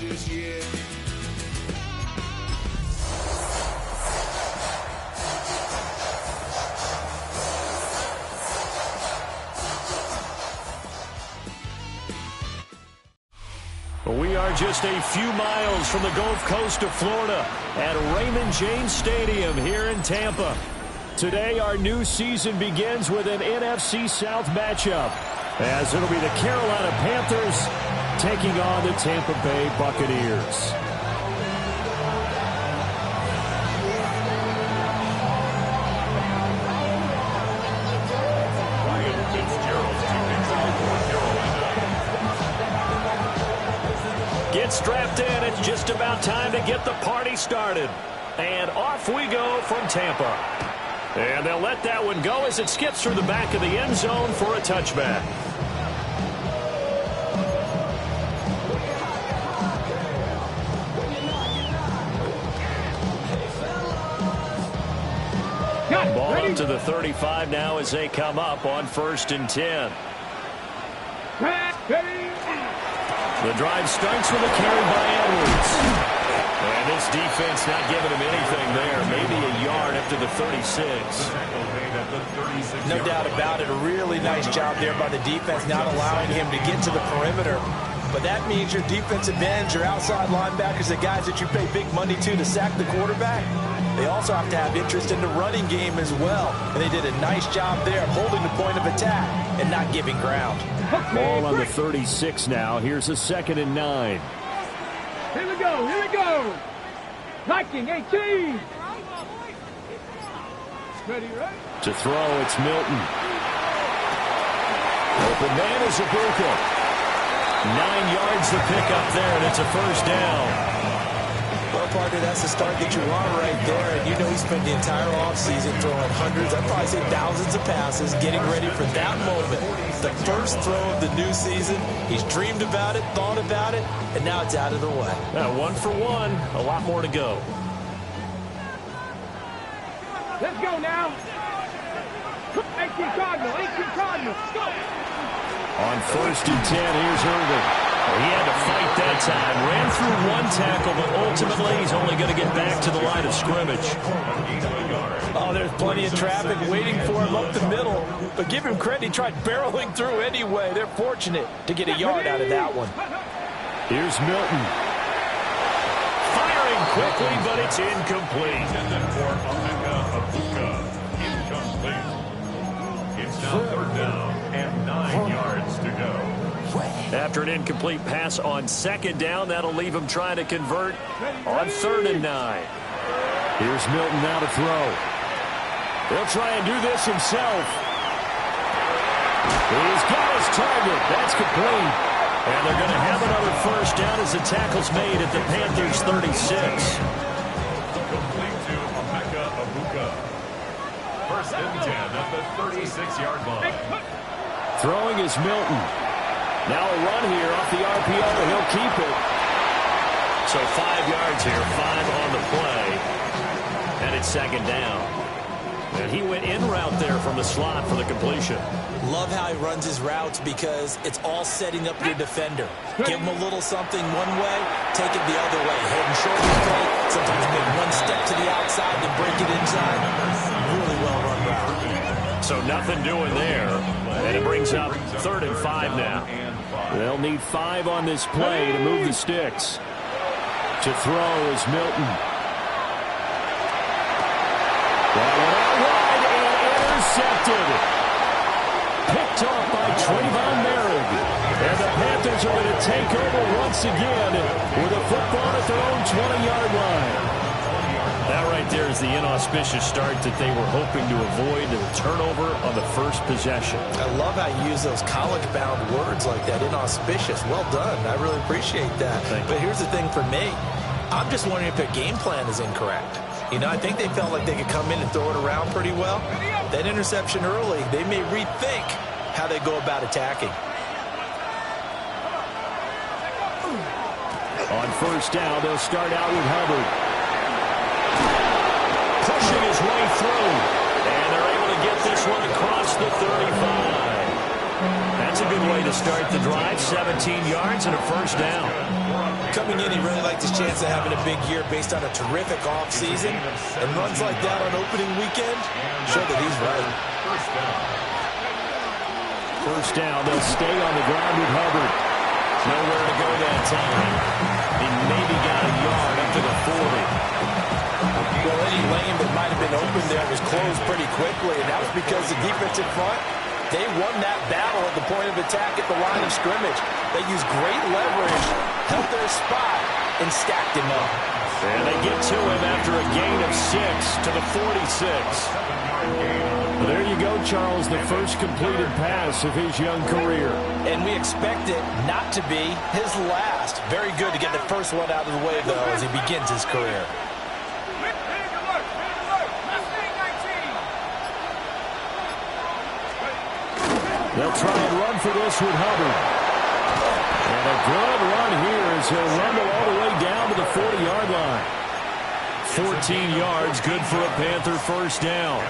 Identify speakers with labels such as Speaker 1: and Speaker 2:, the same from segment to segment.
Speaker 1: just yet.
Speaker 2: We are just a few miles from the Gulf Coast of Florida at Raymond James Stadium here in Tampa. Today, our new season begins with an NFC South matchup, as it'll be the Carolina Panthers taking on the Tampa Bay Buccaneers. Get strapped in. It's just about time to get the party started. And off we go from Tampa. And they'll let that one go as it skips through the back of the end zone for a touchback. Ball up to the 35 now as they come up on 1st and 10. The drive starts with a carry by Edwards. And this defense not giving him anything there. Maybe a yard up to the 36.
Speaker 3: No doubt about it. A really nice job there by the defense, not allowing him to get to the perimeter. But that means your defensive ends, your outside linebackers, the guys that you pay big money to sack the quarterback, they also have to have interest in the running game as well. And they did a nice job there of holding the point of attack and not giving ground.
Speaker 2: Ball on the 36 now. Here's a 2nd and 9.
Speaker 4: Here we go, here we go. Viking 18. Ready, right?
Speaker 2: To throw, it's Milton. Open man is Ibuka. 9 yards to pick up there, and it's a 1st down.
Speaker 3: Well, partner, that's the start that you want right there. And you know he spent the entire offseason throwing hundreds, I'd probably say thousands of passes, getting ready for that moment. The first throw of the new season. He's dreamed about it, thought about it, and now it's out of the way.
Speaker 2: 1 for 1. A lot more to go.
Speaker 4: Let's go now. 18 Cardinal. Go.
Speaker 2: On 1st and 10, here's Irvin. He had to fight that time. Ran through 1 tackle, but ultimately he's only going to get back to the line of scrimmage.
Speaker 3: Oh, there's plenty of traffic waiting for him up the middle. But give him credit, he tried barreling through anyway. They're fortunate to get a yard out of that one.
Speaker 2: Here's Milton. Firing quickly, but it's incomplete.
Speaker 5: It's now 3rd down and 9 yards to go.
Speaker 2: After an incomplete pass on 2nd down, that'll leave him trying to convert on 3rd and 9. Here's Milton now to throw. He'll try and do this himself. He's got his target. That's complete. And they're going to have another 1st down as the tackle's made at the Panthers' 36.
Speaker 5: Complete to Ibuka. 1st and 10 at the 36-yard line.
Speaker 2: Throwing is Milton. Now a run here off the RPO, and he'll keep it. So 5 yards here, 5 on the play. And it's 2nd down. And he went in route there from the slot for the completion.
Speaker 3: Love how he runs his routes because it's all setting up your defender. Give him a little something one way, take it the other way. Head and shoulders play. Sometimes make 1 step to the outside, then break it inside. Really well run route.
Speaker 2: So nothing doing there. And it brings up 3rd and 5 now. They'll need 5 on this play to move the sticks. To throw is Milton. That went out wide and intercepted. Picked off by Trayvon Merrick. And the Panthers are going to take over once again with a football at their own 20-yard line. That right there is the inauspicious start that they were hoping to avoid, the turnover on the 1st possession.
Speaker 3: I love how you use those college-bound words like that, inauspicious. Well done. I really appreciate that. But here's the thing for me. I'm just wondering if their game plan is incorrect. You know, I think they felt like they could come in and throw it around pretty well. That interception early, they may rethink how they go about attacking.
Speaker 2: On 1st down, they'll start out with Hubbard. Pushing his way through. And they're able to get this one across the 35. That's a good way to start the drive. 17 yards and a 1st down.
Speaker 3: coming in, he really liked his chance of having a big year based on a terrific offseason. And runs like that on opening weekend show that he's right.
Speaker 2: First down, they'll stay on the ground with Hubbard. Nowhere to go that time. He maybe got a yard up to the 40.
Speaker 3: Well, any lane that might have been open there was closed pretty quickly, and that was because the defensive front, they won that battle at the point of attack at the line of scrimmage. They used great leverage, held their spot, and stacked him up.
Speaker 2: And they get to him after a gain of 6 to the 46. There you go, Charles, the first completed pass of his young career.
Speaker 3: And we expect it not to be his last. Very good to get the first one out of the way, though, as he begins his career.
Speaker 2: They'll try and run for this with Hubbard. And a good run here as he'll rumble all the way down to the 40-yard line. 14 yards, good for a Panther first down.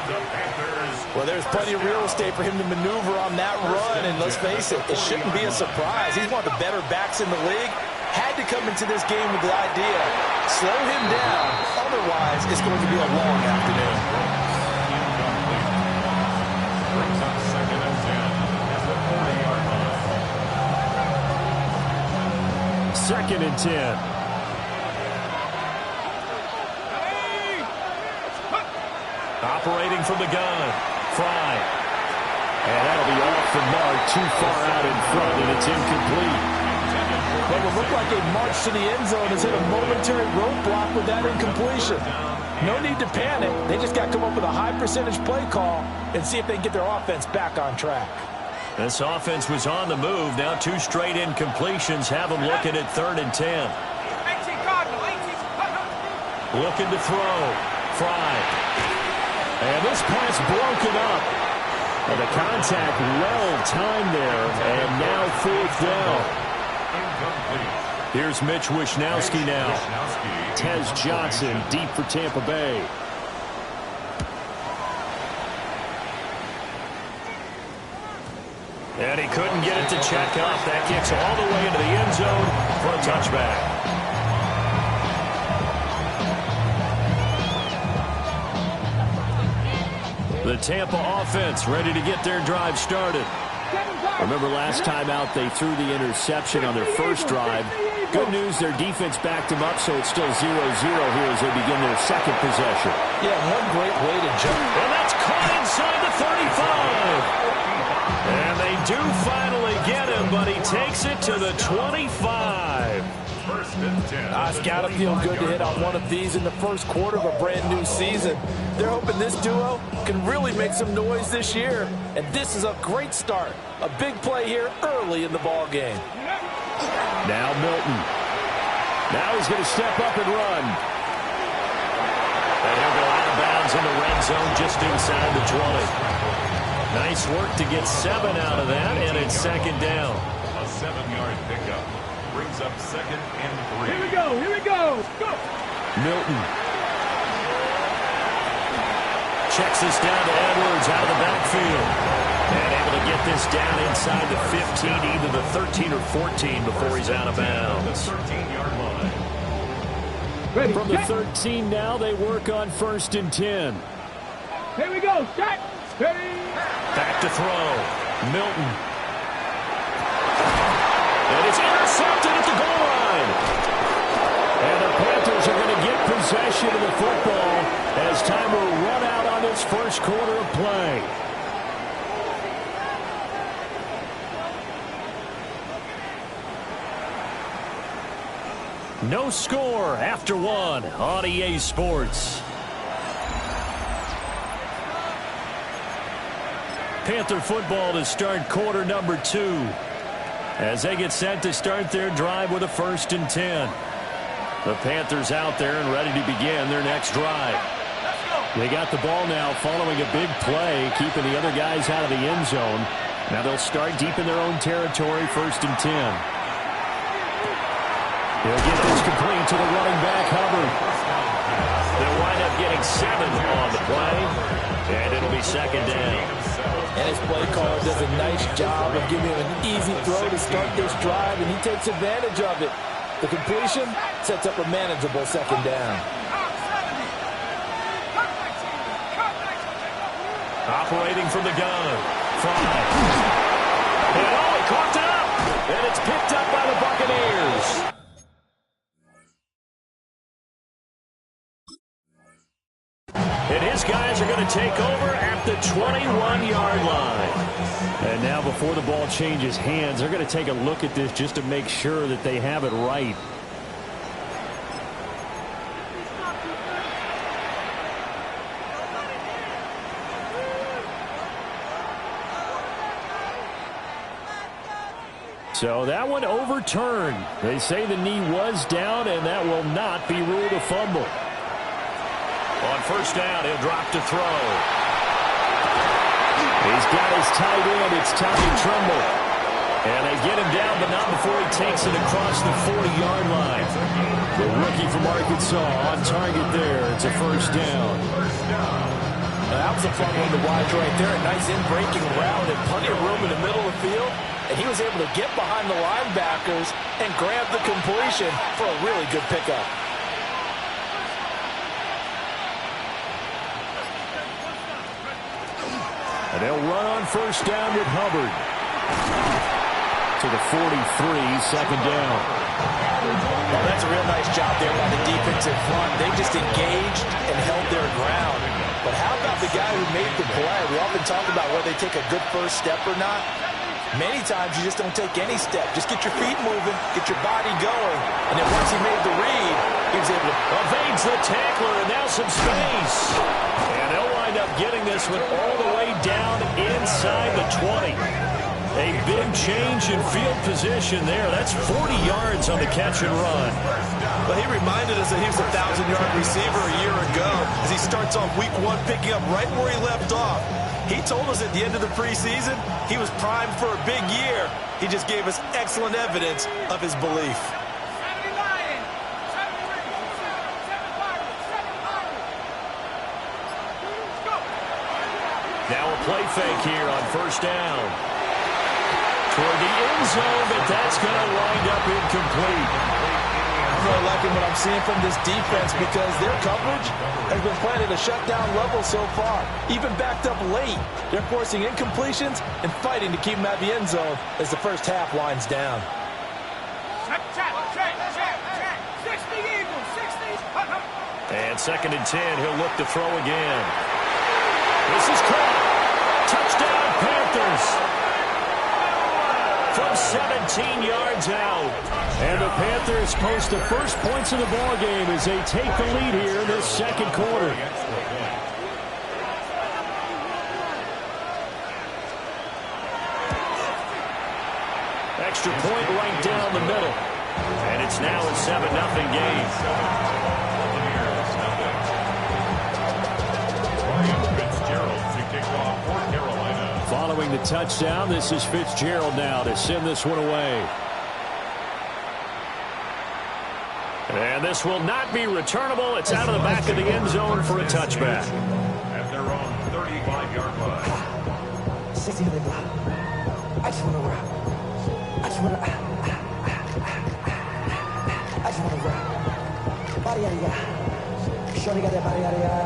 Speaker 3: Well, there's plenty of real estate for him to maneuver on that run, and let's face it, it shouldn't be a surprise. He's one of the better backs in the league. Had to come into this game with the idea, slow him down, otherwise it's going to be a long afternoon.
Speaker 5: Brings up 2nd and 10 at the 40-yard line.
Speaker 2: 2nd and 10. Operating from the gun, Fry. And that'll be off the mark, too far out in front, and it's incomplete.
Speaker 3: What would look like a march to the end zone has hit a momentary roadblock with that incompletion. No need to panic. They just got to come up with a high percentage play call and see if they can get their offense back on track.
Speaker 2: This offense was on the move. Now 2 straight incompletions have them looking at 3rd and 10. Looking to throw. Fry. And this pass broken up. And the contact well timed there. And now 4th down. Here's Mitch Wishnowsky now. Tez Johnson deep for Tampa Bay. And he couldn't get it to check up. That kicks all the way into the end zone for a touchback. The Tampa offense ready to get their drive started. Remember last time out they threw the interception on their first drive. Good news, their defense backed them up, so it's still 0-0 here as they begin their second possession.
Speaker 3: Yeah, one great way to jump.
Speaker 2: And that's caught inside the 35. And they do finally get him, but he takes it to the 25.
Speaker 5: 1st and 10.
Speaker 3: It's got to feel good to hit on one of these in the first quarter of a brand new season. They're hoping this duo can really make some noise this year. And this is a great start. A big play here early in the ball game.
Speaker 2: Now Milton. Now he's going to step up and run. And he'll go out of bounds in the red zone just inside the 20. Nice work to get 7 out of that, and it's 2nd down.
Speaker 5: A 7-yard pickup. Brings up 2nd and 3.
Speaker 4: Here we go, here we go. Go.
Speaker 2: Milton. Checks this down to Edwards out of the backfield. And able to get this down inside the 15, either the 13 or 14 before he's out of bounds.
Speaker 5: The 13-yard line.
Speaker 4: Ready,
Speaker 2: From the
Speaker 4: set.
Speaker 2: 13 now, they work on 1st and 10.
Speaker 4: Here we go, set. Ready.
Speaker 2: Back to throw. Milton. And it's intercepted at the goal line. And the Panthers are going to get possession of the football as time will run out on this first quarter of play. No score after 1 on EA Sports. Panther football to start quarter number 2 as they get set to start their drive with a 1st and 10. The Panthers out there and ready to begin their next drive. They got the ball now following a big play, keeping the other guys out of the end zone. Now they'll start deep in their own territory, 1st and 10. He'll get this complete to the running back, Hubbard. They'll wind up getting 7 on the play, and it'll be 2nd down.
Speaker 3: And his play caller does a nice job of giving him an easy throw to start this drive, and he takes advantage of it. The completion sets up a manageable second down.
Speaker 2: Operating from the gun. 5. And he coughed it up. And it's picked up by the Buccaneers. And his guys are going to take over at the 21-yard line. And now before the ball changes hands, they're going to take a look at this just to make sure that they have it right. So that one overturned. They say the knee was down, and that will not be ruled a fumble. On first down, he'll drop to throw. He's got his tight end. It's Tommy Tremble. And they get him down, but not before he takes it across the 40-yard line. The rookie from Arkansas on target there. It's a first down.
Speaker 3: That was a fun one to watch right there. A nice in-breaking route and plenty of room in the middle of the field. And he was able to get behind the linebackers and grab the completion for a really good pickup.
Speaker 2: And they'll run on first down with Hubbard. To the 43, second down.
Speaker 3: Well, that's a real nice job there by the defensive front. They just engaged and held their ground. But how about the guy who made the play? We often talk about whether they take a good first step or not. Many times you just don't take any step. Just get your feet moving, get your body going. And then once he made the read, he was able to
Speaker 2: evades the tackler, and now some space. And they'll wind up getting this one all the way down inside the 20. A big change in field position there. That's 40 yards on the catch and run.
Speaker 3: But he reminded us that he was a 1,000-yard receiver a year ago as he starts off week 1 picking up right where he left off. He told us at the end of the preseason he was primed for a big year. He just gave us excellent evidence of his belief.
Speaker 2: Now a play fake here on first down. Toward the end zone, but that's going to wind up incomplete.
Speaker 3: I'm really liking what I'm seeing from this defense because their coverage has been playing at a shutdown level so far. Even backed up late. They're forcing incompletions and fighting to keep them out of the end zone as the first half winds down.
Speaker 2: And second and 10, he'll look to throw again. This is caught. Touchdown, Panthers. From 17 yards out. And the Panthers post the first points of the ball game as they take the lead here in this second quarter. Extra point right down the middle. And it's now a 7-0 game. Following the touchdown, this is Fitzgerald now to send this one away. And this will not be returnable. It's out of the back of the end zone for a touchback.
Speaker 5: At their own 35-yard line.
Speaker 1: I just want to rock. I just want to rock. Body, yada, yada. Shorty got that body, yada, yada.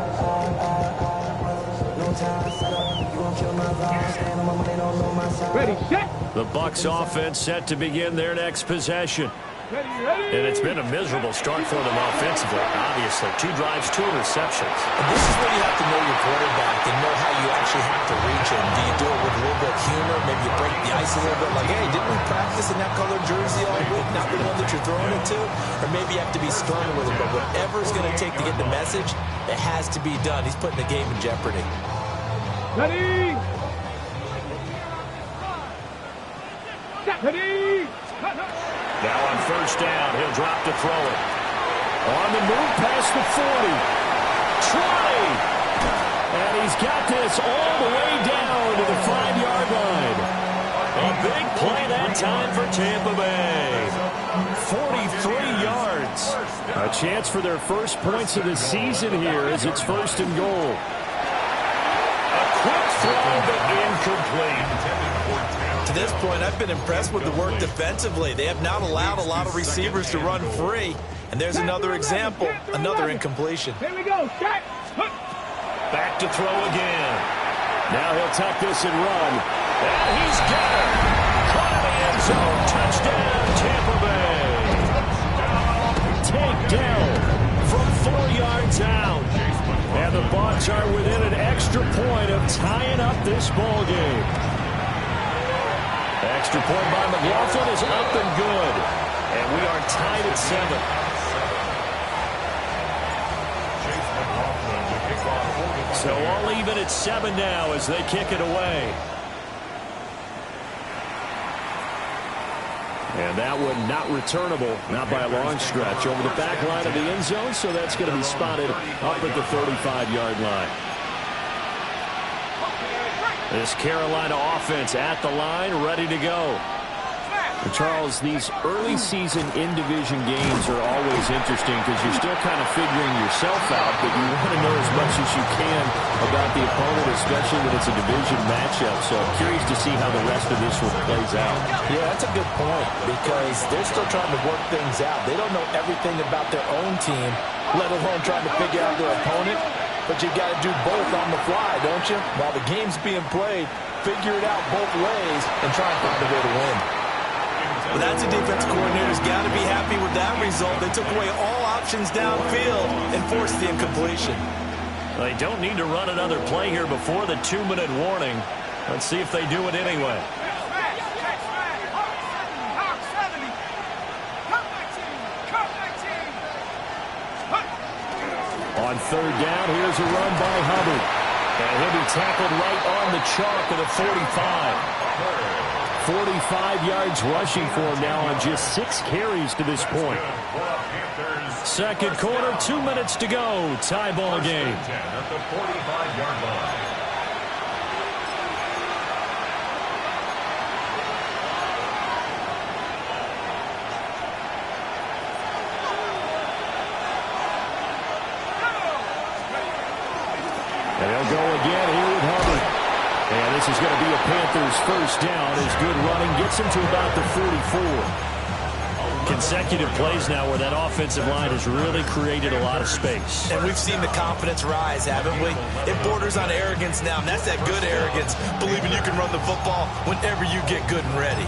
Speaker 1: No time, set up. You won't kill my vibe. Stand on my money, don't know my side.
Speaker 4: Ready, set.
Speaker 2: The Bucs offense set to begin their next possession.
Speaker 4: Ready, ready.
Speaker 2: And it's been a miserable start for them offensively, obviously. 2 drives, 2 interceptions.
Speaker 3: And this is where you have to know your quarterback and know how you actually have to reach him. Do you do it with a little bit of humor? Maybe you break the ice a little bit like, hey, didn't we practice in that colored jersey all week? Not the one that you're throwing it to? Or maybe you have to be stern with him. But whatever it's going to take to get the message, it has to be done. He's putting the game in jeopardy.
Speaker 4: Ready. Ready.
Speaker 2: Now on first down, he'll drop to throw it. On the move past the 40. 20. And he's got this all the way down to the 5-yard line. A big play that time for Tampa Bay. 43 yards. A chance for their first points of the season here as it's first and goal. A quick throw, but incomplete.
Speaker 3: To this point, I've been impressed with the work defensively. They have not allowed a lot of receivers to run free. And there's another example, another incompletion.
Speaker 4: Here we go, Shaq.
Speaker 2: Back to throw again. Now he'll tuck this and run. And he's got it. Caught in the end zone. Touchdown, Tampa Bay. Takedown from 4 yards out. And the Bucs are within an extra point of tying up this ball game. Extra point by McLaughlin is up and good. And we are tied at 7. So all even at 7 now as they kick it away. And that one not returnable, not by a long stretch, over the back line of the end zone, so that's going to be spotted up at the 35-yard line. This Carolina offense at the line, ready to go. And Charles, these early season in-division games are always interesting because you're still kind of figuring yourself out, but you want to know as much as you can about the opponent, especially when it's a division matchup. So I'm curious to see how the rest of this one plays out.
Speaker 3: Yeah, that's a good point because they're still trying to work things out. They don't know everything about their own team, let alone trying to figure out their opponent. But you got to do both on the fly, don't you? While the game's being played, figure it out both ways and try and find a way to win. Well, that's a defense coordinator's got to be happy with that result. They took away all options downfield and forced the incompletion.
Speaker 2: They don't need to run another play here before the 2-minute warning. Let's see if they do it anyway. On 3rd down, here's a run by Hubbard. And he'll be tackled right on the chalk of the 45. 45 yards rushing for him now on just 6 carries to this point. Second quarter, 2 minutes to go. Tie ball game.
Speaker 5: At the 45-yard line.
Speaker 2: And they'll go again here with Hubbard. And this is going to be a Panthers first down as good running gets him to about the 44. Consecutive plays now where that offensive line has really created a lot of space.
Speaker 3: And we've seen the confidence rise, haven't we? It borders on arrogance now, and that's that good arrogance, believing you can run the football whenever you get good and ready.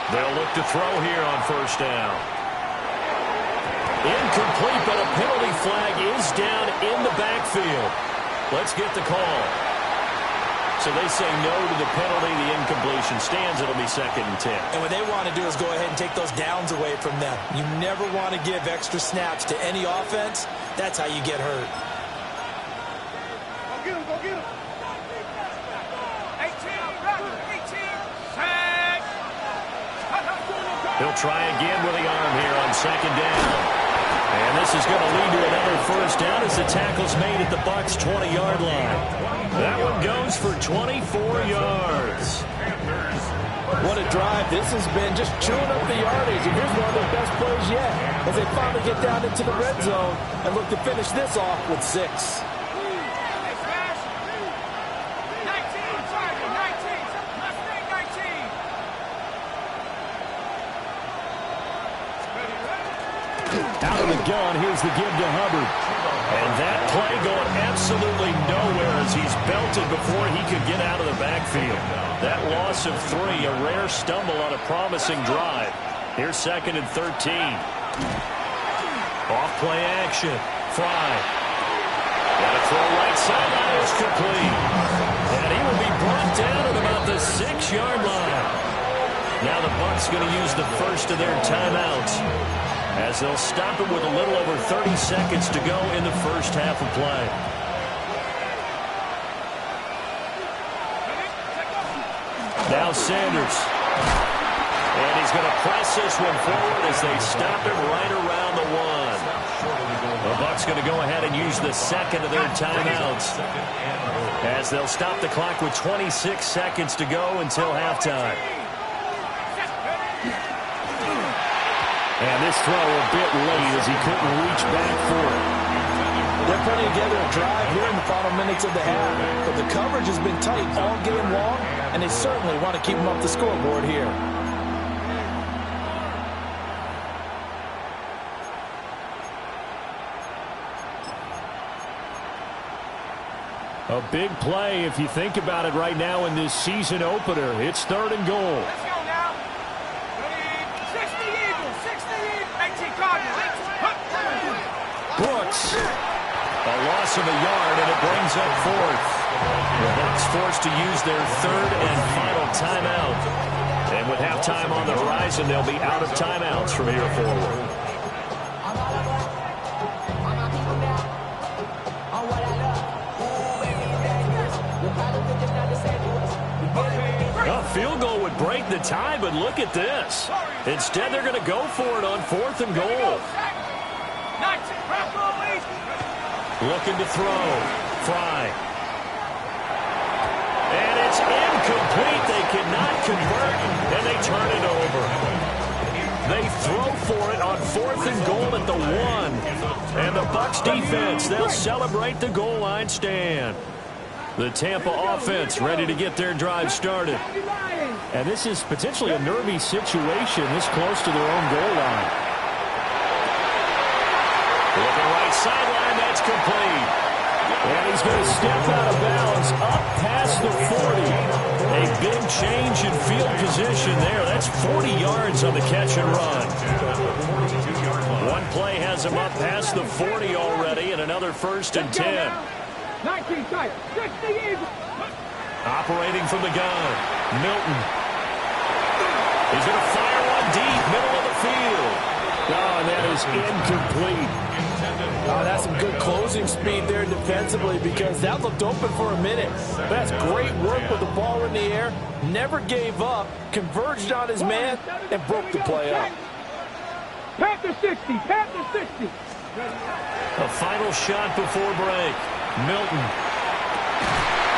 Speaker 2: They'll look to throw here on first down. Incomplete, but a penalty flag is down in the backfield. Let's get the call. So they say no to the penalty. The incompletion stands. It'll be 2nd and 10.
Speaker 3: And what they want to do is go ahead and take those downs away from them. You never want to give extra snaps to any offense. That's how you get hurt.
Speaker 4: Go get him, go get him. 18, sack.
Speaker 2: He'll try again with the arm here on 2nd down. And this is going to lead to another first down as the tackle's made at the Bucs' 20-yard line. That one goes for 24 yards.
Speaker 3: What a drive this has been, just chewing up the yardage. And here's one of their best plays yet as they finally get down into the red zone and look to finish this off with 6.
Speaker 2: Out of the gun, here's the give to Hubbard. And that play going absolutely nowhere as he's belted before he could get out of the backfield. That loss of 3, a rare stumble on a promising drive. Here's 2nd and 13. Off play action. Fry. Got to throw right sideline. It's complete. And he will be brought down at about the 6-yard line. Now the Bucs going to use the first of their timeouts, as they'll stop him with a little over 30 seconds to go in the first half of play. Now Sanders. And he's going to press this one forward as they stop him right around the 1. The Bucs going to go ahead and use the second of their timeouts, as they'll stop the clock with 26 seconds to go until halftime. And this throw a bit late as he couldn't reach back for it.
Speaker 3: They're putting together a drive here in the final minutes of the half. But the coverage has been tight all game long, and they certainly want to keep them up the scoreboard here.
Speaker 2: A big play if you think about it right now in this season opener. It's 3rd and goal.
Speaker 4: Let's go now. 60 Eagles, 60 Eagles. 18 Cardinals.
Speaker 2: Brooks. A loss of a yard, and it brings up 4th. The Bucs forced to use their 3rd and final timeout. And with halftime on the horizon, they'll be out of timeouts from here forward. A field goal would break the tie, but look at this. Instead, they're going to go for it on 4th and goal. Looking to throw. Fry. And it's incomplete. They cannot convert, and they turn it over. They throw for it on 4th and goal at the 1. And the Bucs defense, they'll celebrate the goal line stand. The Tampa offense ready to get their drive started. And this is potentially a nervy situation this close to their own goal line. Looking right sideline, that's complete. And he's going to step out of bounds up past the 40. A big change in field position there. That's 40 yards on the catch and run. One play has him up past the 40 already, and another 1st and 10.
Speaker 4: 19 tight, 60 Eagles.
Speaker 2: Operating from the gun, Milton. He's going to fire one deep, middle of the field. Oh, and that is incomplete.
Speaker 3: Oh, that's some good closing speed there defensively, because that looked open for a minute. That's great work with the ball in the air. Never gave up, converged on his man, and broke the play up.
Speaker 4: Panther 60, Panther 60.
Speaker 2: A final shot before break. Milton.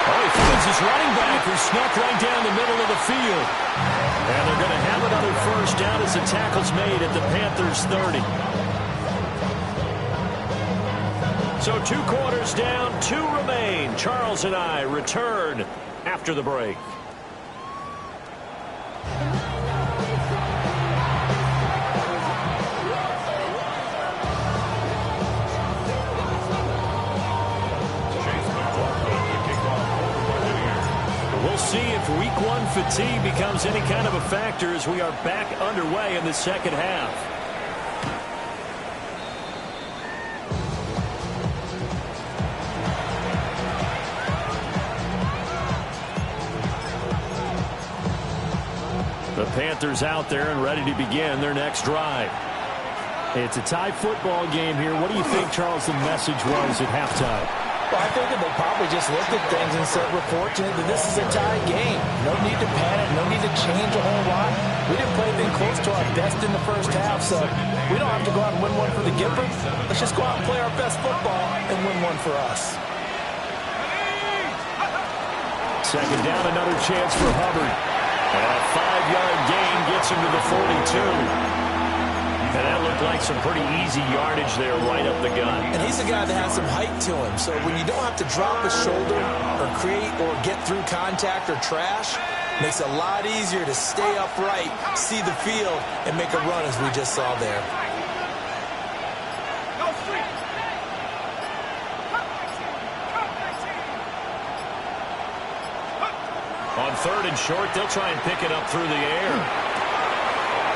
Speaker 2: Oh, he finds his running back who snuck right down the middle of the field. And they're going to have another 1st down as the tackle's made at the Panthers' 30. So 2 quarters down, 2 remain. Charles and I return after the break. We'll see if Week 1 fatigue becomes any kind of a factor as we are back underway in the second half. The Panthers out there and ready to begin their next drive. It's a tie football game here. What do you think, Charles, the message was at halftime?
Speaker 3: Well, I think that they probably just looked at things and said, we're fortunate that this is a tie game. No need to panic, no need to change a whole lot. We didn't play anything close to our best in the first half, so we don't have to go out and win one for the Gifford. Let's just go out and play our best football and win one for us.
Speaker 2: Second down, another chance for Hubbard. And a 5-yard gain gets him to the 42. And that looked like some pretty easy yardage there right up the gut.
Speaker 3: And he's a guy that has some height to him, so when you don't have to drop a shoulder or create or get through contact or trash, it makes it a lot easier to stay upright, see the field, and make a run as we just saw there.
Speaker 2: On 3rd and short, they'll try and pick it up through the air.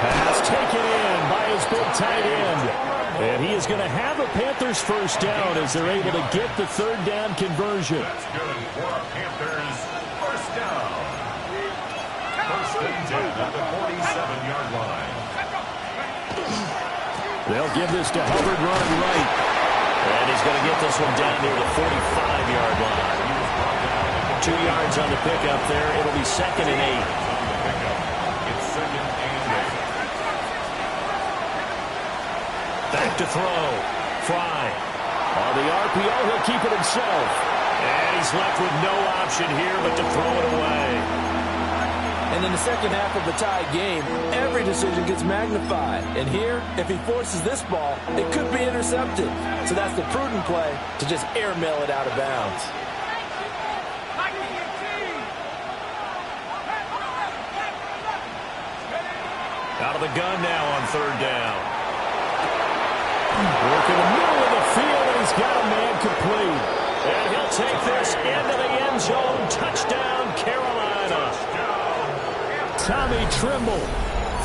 Speaker 2: Pass taken in by his big tight end. And he is going to have a Panthers 1st down as they're able to get the 3rd down conversion.
Speaker 5: That's good for a Panthers 1st down. 1st and 10 at the 47-yard line.
Speaker 2: They'll give this to Hubbard running right. And he's going to get this one down near the 45-yard line. 2 yards on the pickup there. It'll be 2nd and 8.
Speaker 5: It's 2nd and 8.
Speaker 2: Back to throw. Fry. On the RPO, he'll keep it himself. And he's left with no option here but to throw it away.
Speaker 3: And in the second half of the tied game, every decision gets magnified. And here, if he forces this ball, it could be intercepted. So that's the prudent play to just airmail it out of bounds.
Speaker 2: Out of the gun now on third down. Work in the middle of the field, and he's got a man complete. And he'll take this into the end zone. Touchdown, Carolina. Tommy Trimble,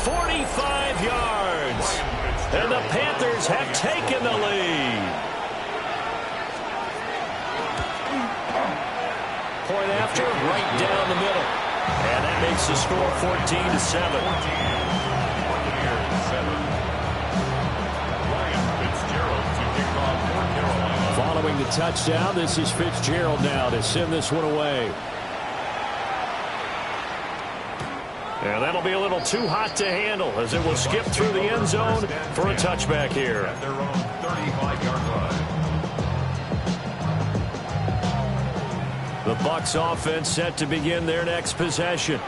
Speaker 2: 45 yards. And the Panthers have taken the lead. Point after, right down the middle. And that makes the score 14-7. Following the touchdown, this is Fitzgerald now to send this one away. And that'll be a little too hot to handle as it will skip through the end zone for a touchback here.
Speaker 5: At their own 35-yard line.
Speaker 2: The Bucs offense set to begin their next possession.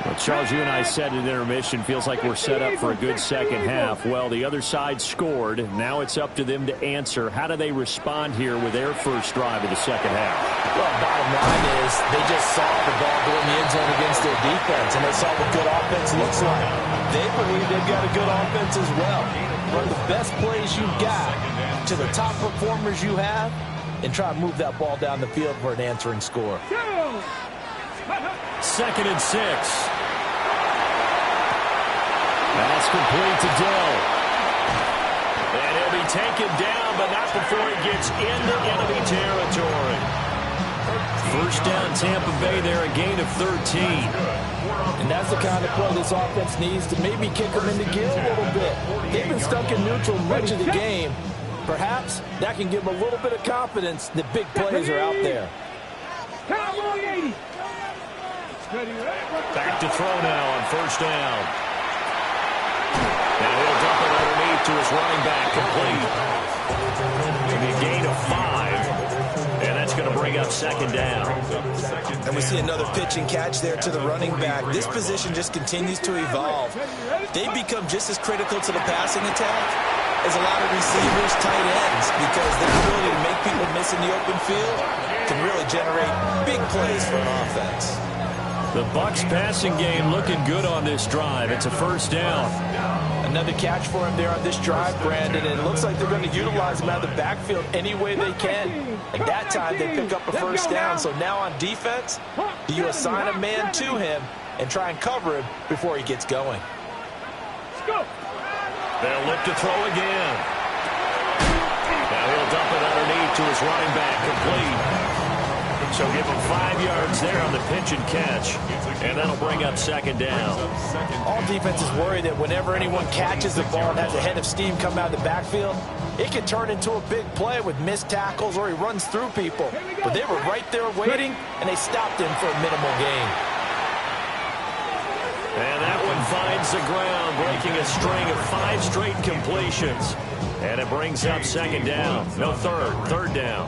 Speaker 2: Well, Charles, you and I said at intermission, feels like we're set up for a good second half. Well, the other side scored. Now it's up to them to answer. How do they respond here with their first drive of the second half?
Speaker 3: Well, bottom line is they just saw the ball go in the end zone against their defense, and they saw what good offense looks like. They believe they've got a good offense as well. Run the best plays you've got to the top performers you have and try to move that ball down the field for an answering score.
Speaker 2: 2nd and 6. That's complete to Dell. And he'll be taken down, but not before he gets into enemy territory. First down, Tampa Bay there, a gain of 13.
Speaker 3: And that's the kind of play this offense needs to maybe kick them into gear a little bit. They've been stuck in neutral much of the game. Perhaps that can give them a little bit of confidence that big plays are out there.
Speaker 2: Back to throw now on first down. And he'll dump it underneath to his running back, complete. Maybe a gain of 5. And that's going to bring up second down.
Speaker 3: And we see another pitch and catch there to the running back. This position just continues to evolve. They become just as critical to the passing attack as a lot of receivers, tight ends, because their ability to make people miss in the open field can really generate big plays for an offense.
Speaker 2: The Bucs passing game looking good on this drive. It's a first down.
Speaker 3: Another catch for him there on this drive, Brandon, and it looks like they're going to utilize him out of the backfield any way they can. And that time they pick up a first down. So now on defense, do you assign a man to him and try and cover him before he gets going?
Speaker 2: They'll look to throw again. Now he'll dump it underneath to his running back, complete. So give him 5 yards there on the pitch and catch. And that'll bring up second down.
Speaker 3: All defenses worry that whenever anyone catches the ball and has a head of steam come out of the backfield, it can turn into a big play with missed tackles or he runs through people. But they were right there waiting, and they stopped him for a minimal gain.
Speaker 2: And that one finds the ground, breaking a string of 5 straight completions. And it brings up second down. No, third down.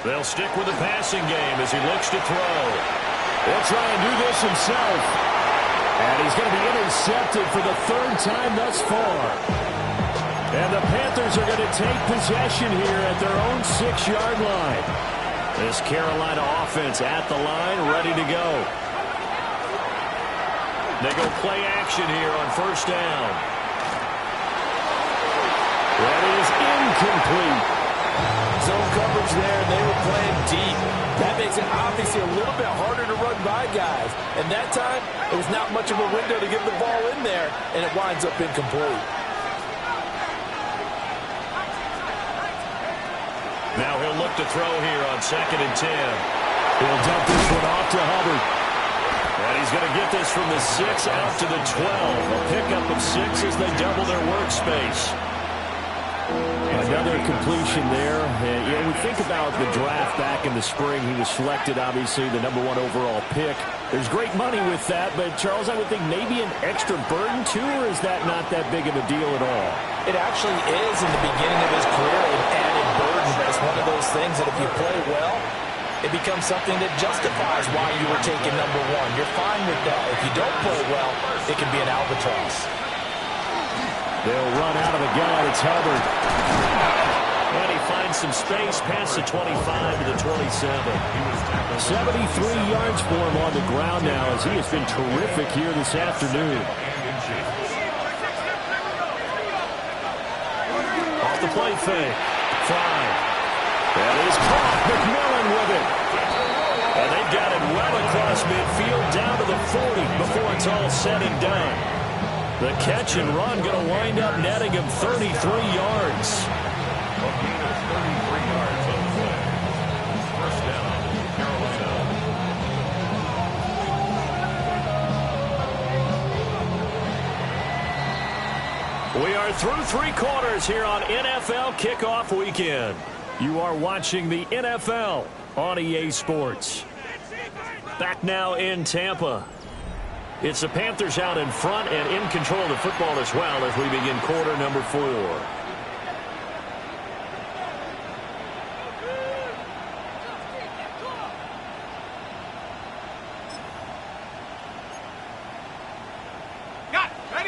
Speaker 2: They'll stick with the passing game as he looks to throw. He'll try and do this himself. And he's going to be intercepted for the 3rd time thus far. And the Panthers are going to take possession here at their own 6-yard line. This Carolina offense at the line, ready to go. They go play action here on first down. That is incomplete.
Speaker 3: Zone coverage there, and they were playing deep. That makes it obviously a little bit harder to run by guys. And that time, it was not much of a window to get the ball in there, and it winds up incomplete.
Speaker 2: Now he'll look to throw here on 2nd and 10. He'll dump this one off to Hubbard. And he's going to get this from the 6 out to the 12. A pickup of 6 as they double their workspace. Another completion there. We think about the draft back in the spring. He was selected, obviously, the #1 overall pick. There's great money with that, but, Charles, I would think maybe an extra burden, too, or is that not that big of a deal at all?
Speaker 3: It actually is in the beginning of his career, an added burden, but it's one of those things that if you play well, it becomes something that justifies why you were taken number one. You're fine with that. If you don't play well, it can be an albatross.
Speaker 2: They'll run out of the gun. It's Hubbard. And he finds some space past the 25 to the 27. 73 yards for him on the ground now as he has been terrific here this afternoon. Off the play fake. Fry. That is caught. McMillan with it. And they've got it well across midfield down to the 40 before it's all said and done. The catch and run going to wind up netting him 33 yards.
Speaker 5: A gain of 33 yards on the play. First down, Carolina.
Speaker 2: We are through three quarters here on NFL Kickoff Weekend. You are watching the NFL on EA Sports. Back now in Tampa. It's the Panthers out in front and in control of the football as well as we begin quarter number 4.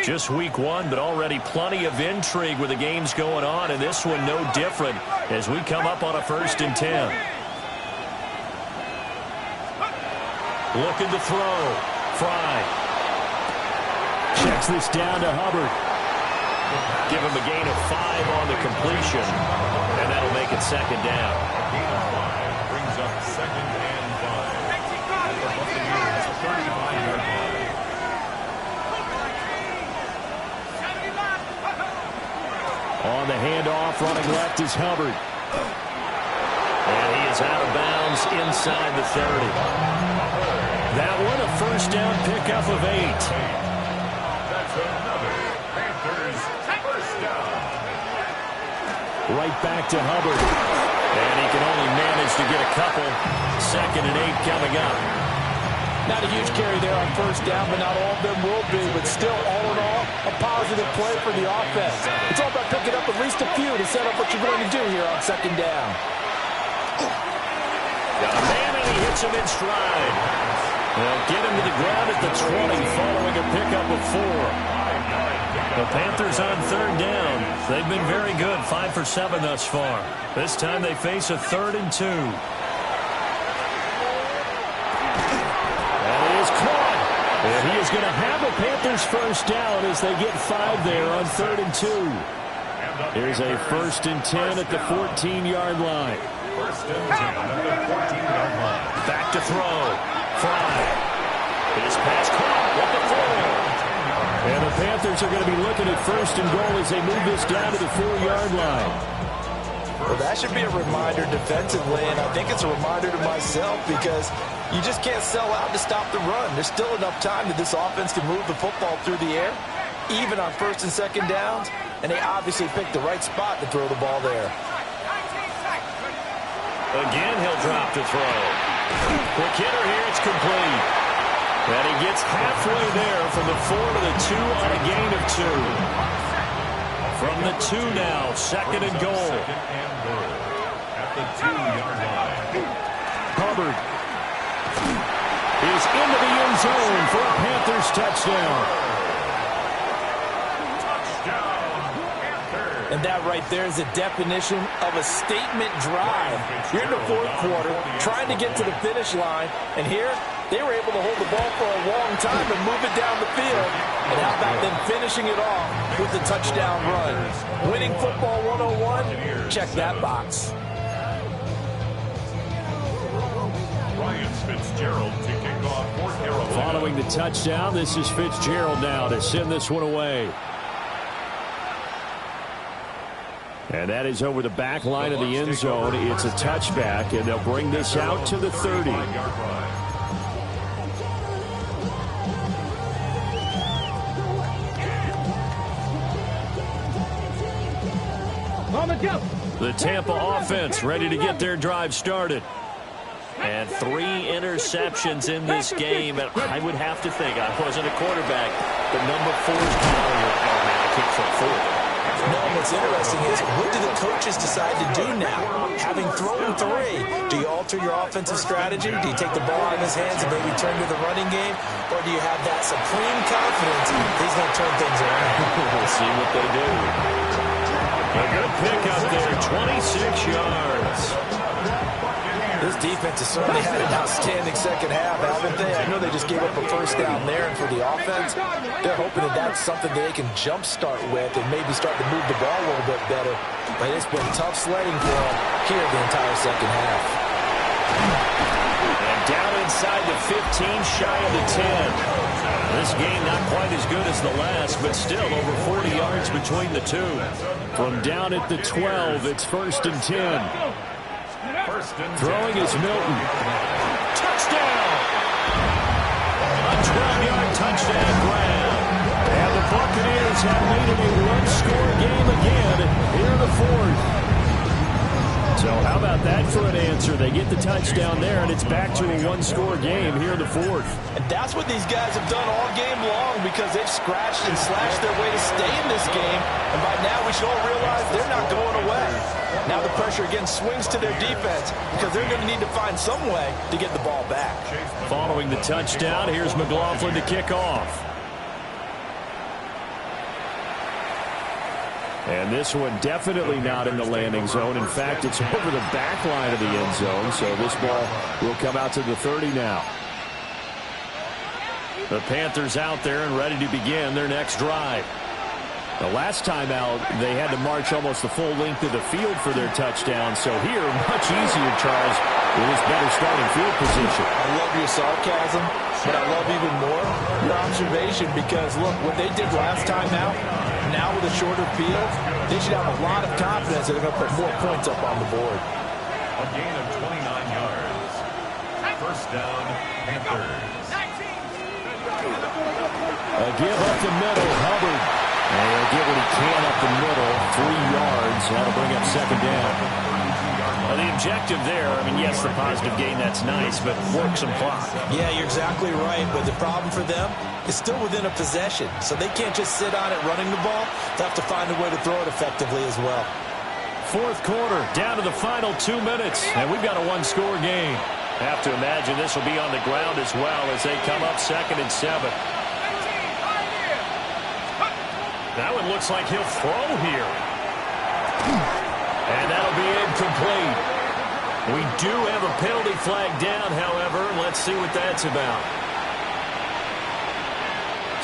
Speaker 2: Just week 1, but already plenty of intrigue with the games going on, and this one no different as we come up on a 1st and 10. Looking to throw. Fry. Checks this down to Hubbard. Give him a gain of 5 on the completion, and that'll make it 2nd down.
Speaker 5: Gain of 5 brings up 2nd and 5. The Buccaneers 35-yard line.
Speaker 2: On the handoff, running left is Hubbard. And he is out of bounds inside the 30. That one a 1st down pickup of 8.
Speaker 5: That's another Panthers 1st down.
Speaker 2: Right back to Hubbard. And he can only manage to get a couple. 2nd and 8 coming up.
Speaker 3: Not a huge carry there on 1st down, but not all of them will be. But still, all in all, a positive play for the offense. It's all about picking up at least a few to set up what you're going to do here on 2nd down.
Speaker 2: Got a man, and he hits him in stride. They'll get him to the ground at the 20 following a pickup of 4. The Panthers on 3rd down. They've been very good, 5 for 7 thus far. This time they face a 3rd and 2. And he is going to have a Panthers 1st down as they get 5 there on 3rd and 2. Here's a 1st and 10 at the 14-yard line.
Speaker 5: 1st and 10 at the 14-yard line.
Speaker 2: Back to throw. Fry. His pass caught with the 4. And the Panthers are going to be looking at 1st and goal as they move this down to the 4-yard line.
Speaker 3: Well, that should be a reminder defensively, and I think it's a reminder to myself because you just can't sell out to stop the run. There's still enough time that this offense can move the football through the air, even on 1st and 2nd downs, and they obviously picked the right spot to throw the ball there.
Speaker 2: Again, he'll drop to throw. Quick hitter here, it's complete. And he gets halfway there from the 4 to the 2 on a gain of 2. From the 2 now, 2nd and goal.
Speaker 5: 2nd and goal at the 2-yard line.
Speaker 2: Hubbard is into the end zone for a Panthers touchdown.
Speaker 3: And that right there is a definition of a statement drive. You're in the 4th quarter, trying to get to the finish line, and here they were able to hold the ball for a long time and move it down the field. And how about them finishing it off with the touchdown run? Winning football 101, check that box.
Speaker 5: Ryan Fitzgerald to kick off for Carolina.
Speaker 2: Following the touchdown, this is Fitzgerald now to send this one away. And that is over the back line of the end zone. It's a touchback, and they'll bring this out to the 30. The Tampa offense ready to get their drive started. And 3 interceptions in this game. And I would have to think, I wasn't a quarterback, but number 4 is calling it. Oh, man, I can't throw 4.
Speaker 3: No, what's interesting is, what do the coaches decide to do now? Having thrown 3, do you alter your offensive strategy? Do you take the ball out of his hands and maybe turn to the running game? Or do you have that supreme confidence he's going to turn things around?
Speaker 2: We'll see what they do. A good pickup there, 26 yards.
Speaker 3: This defense has certainly had an outstanding second half, haven't they? I know they just gave up a first down there, and for the offense, they're hoping that that's something they can jumpstart with and maybe start to move the ball a little bit better. But it's been tough sledding for them here the entire second half.
Speaker 2: And down inside the 15, shy of the 10. This game not quite as good as the last, but still over 40 yards between the two. From down at the 12, it's 1st and 10. Throwing is Milton. Touchdown! A 12-yard touchdown grab. And the Buccaneers have made it a one-score game again here in the 4th. So how about that for an answer? They get the touchdown there, and it's back to a one-score game here in the 4th.
Speaker 3: And that's what these guys have done all game long, because they've scratched and slashed their way to stay in this game. And by now we should all realize they're not going away. Now the pressure again swings to their defense, because they're going to need to find some way to get the ball back.
Speaker 2: Following the touchdown, here's McLaughlin to kick off. And this one definitely not in the landing zone. In fact, it's over the back line of the end zone, so this ball will come out to the 30 now. The Panthers out there and ready to begin their next drive. The last time out, they had to march almost the full length of the field for their touchdown. So here, much easier, Charles, with this better starting field position.
Speaker 3: I love your sarcasm, but I love even more your observation, because, look, what they did last time out, now with a shorter field, they should have a lot of confidence that they're going to put more points up on the board.
Speaker 5: A gain of 29 yards. First down, Panthers.
Speaker 2: A give up the middle, Hubbard. And he'll get what he can up the middle, 3 yards. That'll bring up second down. Well, the objective there, I mean, yes, the positive gain, that's nice, but work some clock.
Speaker 3: Yeah, you're exactly right, but the problem for them is still within a possession, so they can't just sit on it running the ball. They have to find a way to throw it effectively as well.
Speaker 2: 4th quarter, down to the final 2 minutes, and we've got a one-score game. Have to imagine this will be on the ground as well as they come up 2nd and 7. That one looks like he'll throw here. And that'll be incomplete. We do have a penalty flag down, however. Let's see what that's about.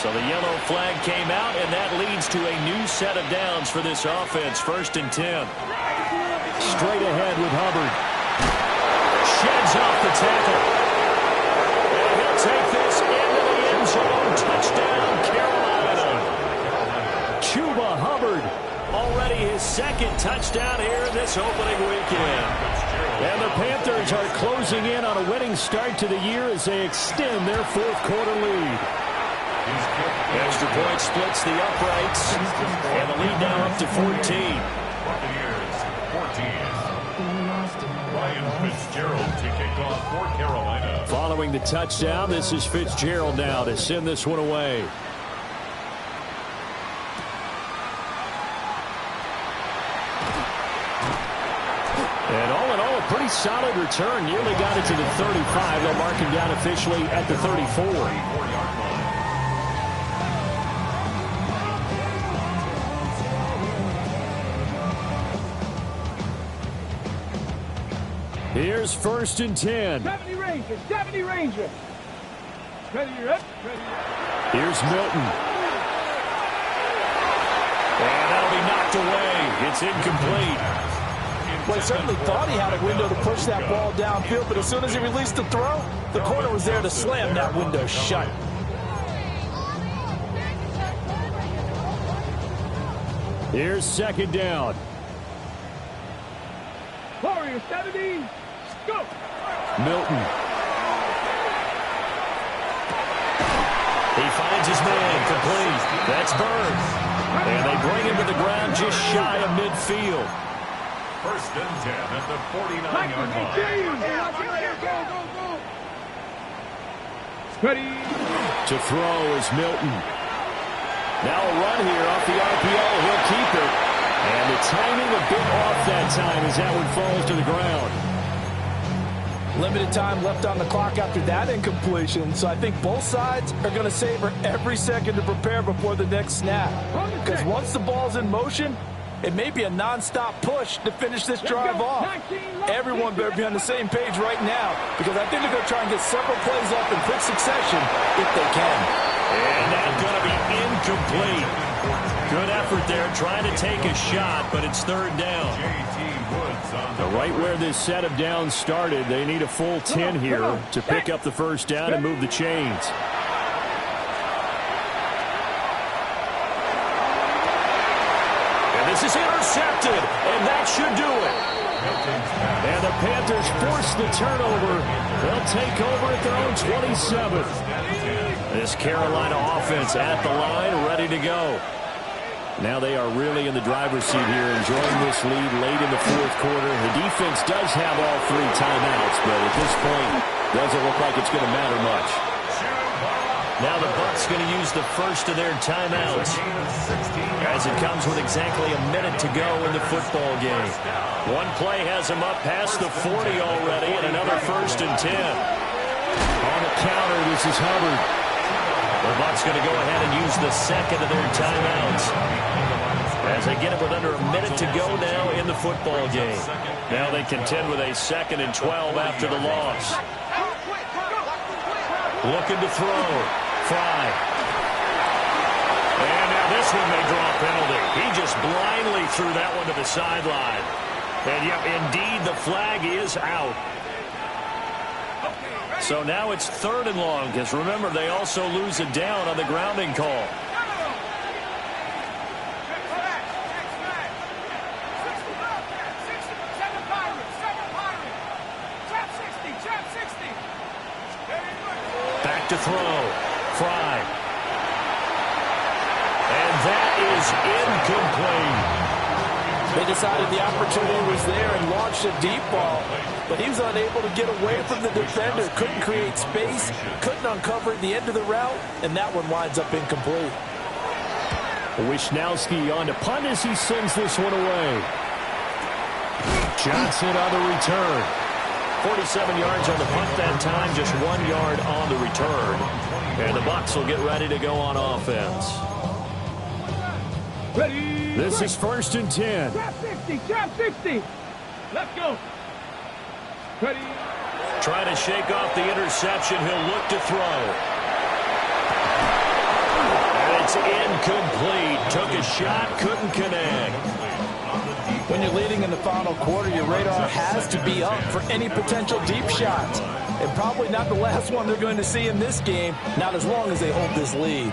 Speaker 2: So the yellow flag came out, and that leads to a new set of downs for this offense. 1st and 10. Straight ahead with Hubbard. Sheds off the tackle. And he'll take this into the end zone. Touchdown, Carolina. Chuba Hubbard, already his 2nd touchdown here in this opening weekend. And the Panthers are closing in on a winning start to the year as they extend their 4th quarter lead. Extra point splits the uprights, and the lead now up to 14.
Speaker 5: Buccaneers, 14. Ryan Fitzgerald to kick off for Carolina.
Speaker 2: Following the touchdown, this is Fitzgerald now to send this one away. And all in all, a pretty solid return. Nearly got it to the 35. They'll mark him down officially at the 34. Here's 1st and 10.
Speaker 4: 70 Rangers, 70 Rangers. Ready, up, ready.
Speaker 2: Here's Milton. And that'll be knocked away. It's incomplete.
Speaker 3: Well, he certainly thought he had a window to push that ball downfield, but as soon as he released the throw, the corner was there to slam that window shut.
Speaker 2: Here's 2nd down.
Speaker 4: Warriors, 70, go.
Speaker 2: Milton. He finds his man, complete. That's Burns. And they bring him to the ground just shy of midfield.
Speaker 5: 1st and 10 at the 49-yard line.
Speaker 4: Ready.
Speaker 2: To throw is Milton. Now a run here off the RPO. He'll keep it. And the timing a bit off that time as that one falls to the ground.
Speaker 3: Limited time left on the clock after that incompletion, so I think both sides are going to savor every second to prepare before the next snap. Because once the ball's in motion, it may be a non-stop push to finish this drive off. Everyone better be on the same page right now, because I think they're going to try and get several plays off in quick succession if they can.
Speaker 2: And that's going to be incomplete. Good effort there, trying to take a shot, but it's third down. Right where this set of downs started, they need a full 10 here to pick up the first down and move the chains. And this is intercepted, and that should do it. And the Panthers force the turnover. They'll take over at their own 27. This Carolina offense at the line, ready to go. Now they are really in the driver's seat here, enjoying this lead late in the fourth quarter. The defense does have all three timeouts, but at this point, doesn't look like it's going to matter much. Now the Bucs going to use the first of their timeouts, as it comes with exactly a minute to go in the football game. One play has them up past the 40 already, and another 1st and 10. On the counter, this is Hubbard. The Bucs going to go ahead and use the second of their timeouts as they get it with under a minute to go now in the football game. Now they contend with a 2nd and 12 after the loss. Looking to throw. Fry. And now this one may draw a penalty. He just blindly threw that one to the sideline. And yep, indeed, the flag is out. So now it's 3rd and long, because remember, they also lose a down on the grounding call. Back to throw. Fry. And that is incomplete.
Speaker 3: They decided the opportunity was there and launched a deep ball, but he was unable to get away from the defender, couldn't create space, couldn't uncover the end of the route, and that one winds up incomplete.
Speaker 2: Wisnowski on to punt as he sends this one away. Johnson on the return. 47 yards on the punt that time, just 1 yard on the return. And the Bucs will get ready to go on offense.
Speaker 4: Ready.
Speaker 2: This is 1st and 10.
Speaker 4: Trap 60, trap 60. Let's go. Ready.
Speaker 2: Trying to shake off the interception. He'll look to throw. And it's incomplete. Took a shot, couldn't connect.
Speaker 3: When you're leading in the final quarter, your radar has to be up for any potential deep shots. And probably not the last one they're going to see in this game, not as long as they hold this lead.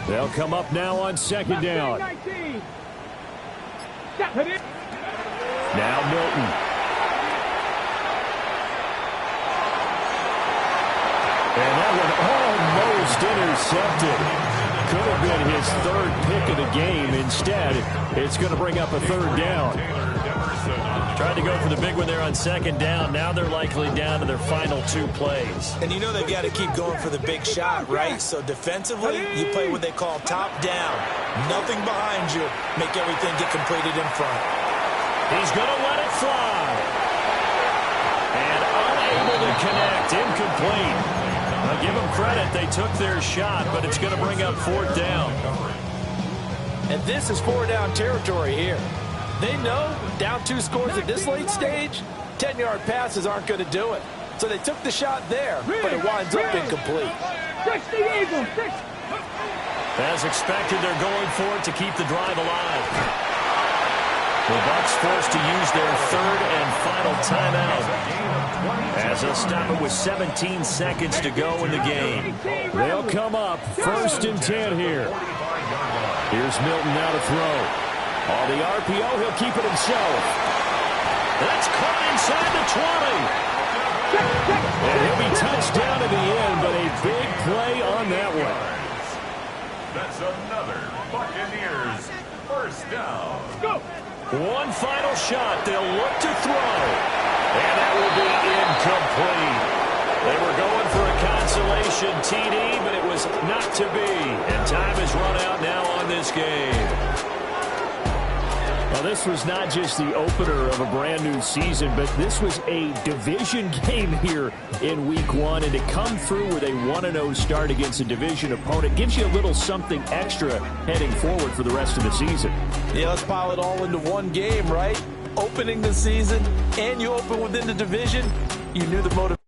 Speaker 2: They'll come up now on 2nd down. Now Milton. And that one almost intercepted. Could have been his 3rd pick of the game. Instead, it's going to bring up a 3rd down. Tried to go for the big one there on 2nd down. Now they're likely down to their final 2 plays.
Speaker 3: And you know they've got to keep going for the big shot, right? So defensively, you play what they call top down. Nothing behind you. Make everything get completed in front.
Speaker 2: He's going to let it fly. And unable to connect. Incomplete. I'll give them credit. They took their shot, but it's going to bring up 4th down.
Speaker 3: And this is 4-down territory here. They know down 2 scores at this late stage, 10-yard passes aren't going to do it. So they took the shot there, but it winds up incomplete.
Speaker 4: 60 Eagles, 6.
Speaker 2: As expected, they're going for it to keep the drive alive. The Bucs forced to use their 3rd and final timeout, as they'll stop it with 17 seconds to go in the game. They'll come up 1st and 10 here. Here's Milton now to throw. On the RPO, he'll keep it himself. That's caught inside the 20. And he'll be touched down at the end, but a big play on that one.
Speaker 5: That's another Buccaneers 1st down.
Speaker 4: Go.
Speaker 2: One final shot. They'll look to throw. And that will be incomplete. They were going for a consolation TD, but it was not to be. And time has run out now on this game. Well, this was not just the opener of a brand-new season, but this was a division game here in Week 1. And to come through with a 1-0 start against a division opponent gives you a little something extra heading forward for the rest of the season.
Speaker 3: Yeah, let's pile it all into one game, right? Opening the season, and you open within the division. You knew the motivation.